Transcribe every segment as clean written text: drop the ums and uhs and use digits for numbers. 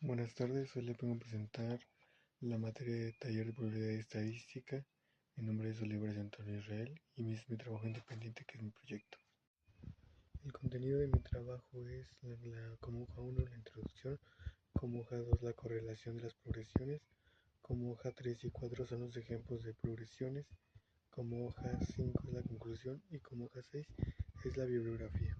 Buenas tardes, hoy le vengo a presentar la materia de taller de probabilidad estadística. Mi nombre es Oliver Antonio Israel y es mi trabajo independiente, que es mi proyecto. El contenido de mi trabajo es como hoja 1 la introducción, como hoja 2 la correlación de las progresiones, como hoja 3 y 4 son los ejemplos de progresiones, como hoja 5 es la conclusión y como hoja 6 es la bibliografía.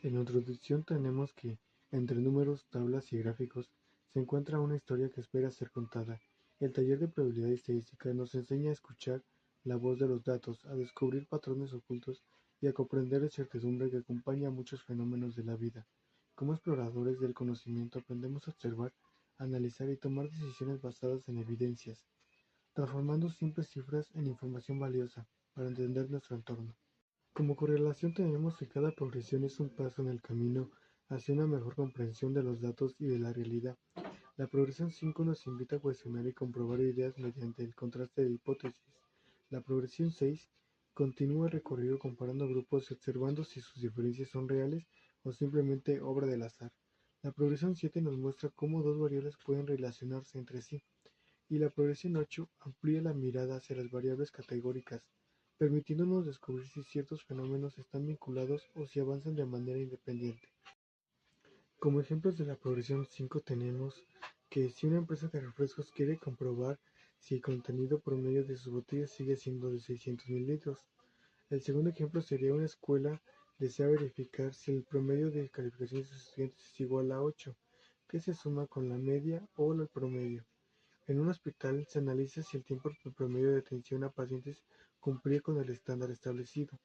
En la introducción tenemos que, entre números, tablas y gráficos, se encuentra una historia que espera ser contada. El taller de probabilidad estadística nos enseña a escuchar la voz de los datos, a descubrir patrones ocultos y a comprender la incertidumbre que acompaña a muchos fenómenos de la vida. Como exploradores del conocimiento aprendemos a observar, analizar y tomar decisiones basadas en evidencias, transformando simples cifras en información valiosa para entender nuestro entorno. Como correlación tenemos que cada progresión es un paso en el camino hacia una mejor comprensión de los datos y de la realidad. La progresión 5 nos invita a cuestionar y comprobar ideas mediante el contraste de hipótesis. La progresión 6 continúa el recorrido comparando grupos y observando si sus diferencias son reales o simplemente obra del azar. La progresión 7 nos muestra cómo dos variables pueden relacionarse entre sí, y la progresión 8 amplía la mirada hacia las variables categóricas, permitiéndonos descubrir si ciertos fenómenos están vinculados o si avanzan de manera independiente. Como ejemplos de la progresión 5 tenemos que si una empresa de refrescos quiere comprobar si el contenido promedio de sus botellas sigue siendo de 600.000 litros, el segundo ejemplo sería una escuela desea verificar si el promedio de calificación de sus estudiantes es igual a 8, que se suma con la media o el promedio. En un hospital se analiza si el tiempo promedio de atención a pacientes cumplía con el estándar establecido.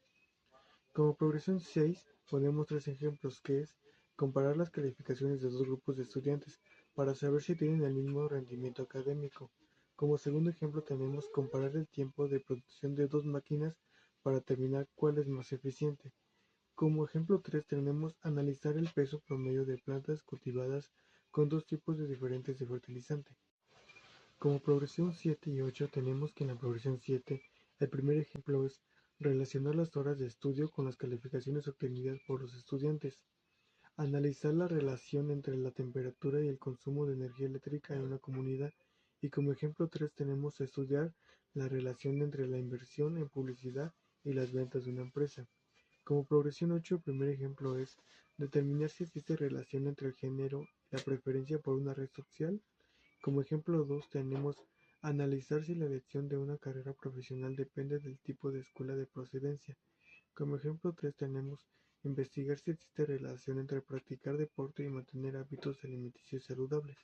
Como progresión 6 ponemos tres ejemplos, que es comparar las calificaciones de dos grupos de estudiantes para saber si tienen el mismo rendimiento académico. Como segundo ejemplo tenemos comparar el tiempo de producción de dos máquinas para determinar cuál es más eficiente. Como ejemplo 3 tenemos analizar el peso promedio de plantas cultivadas con dos tipos diferentes de fertilizante. Como progresión 7 y 8 tenemos que en la progresión 7 el primer ejemplo es relacionar las horas de estudio con las calificaciones obtenidas por los estudiantes, analizar la relación entre la temperatura y el consumo de energía eléctrica en una comunidad, y como ejemplo 3 tenemos estudiar la relación entre la inversión en publicidad y las ventas de una empresa. Como progresión 8 el primer ejemplo es determinar si existe relación entre el género y la preferencia por una red social. Como ejemplo 2 tenemos analizar si la elección de una carrera profesional depende del tipo de escuela de procedencia. Como ejemplo 3 tenemos investigar si existe relación entre practicar deporte y mantener hábitos alimenticios saludables.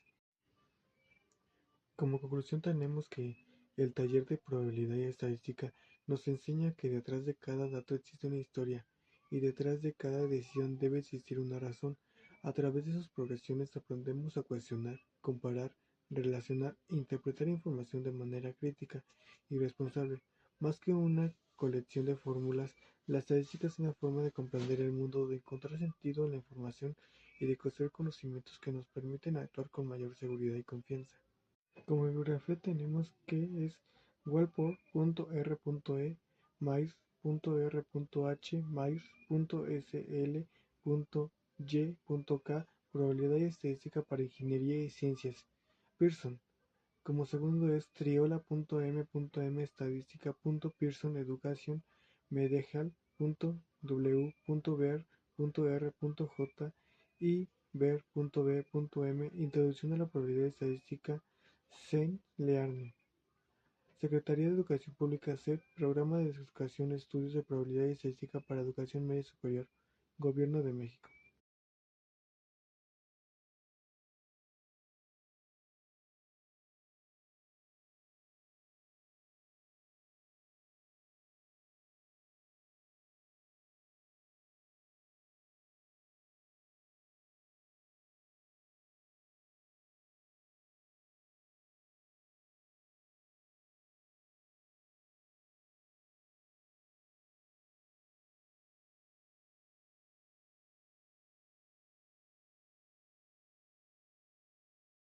Como conclusión tenemos que el taller de probabilidad y estadística nos enseña que detrás de cada dato existe una historia, y detrás de cada decisión debe existir una razón. A través de sus progresiones aprendemos a cuestionar, comparar, relacionar e interpretar información de manera crítica y responsable. Más que una colección de fórmulas, la estadística es una forma de comprender el mundo, de encontrar sentido en la información y de construir conocimientos que nos permiten actuar con mayor seguridad y confianza. Como bibliografía tenemos que es Walpole.r.e, Myers.r.h, Myers.sl.y.k, Probabilidad y Estadística para Ingeniería y Ciencias, Pearson. Como segundo es Triola.m.m, Estadística.Pearson Education, Medegal.w.bear.r.j y bear.b.m, Introducción a la Probabilidad Estadística, Saint Learning. Secretaría de Educación Pública, SEP, Programa de Educación, Estudios de Probabilidad y Estadística para Educación Media Superior, Gobierno de México.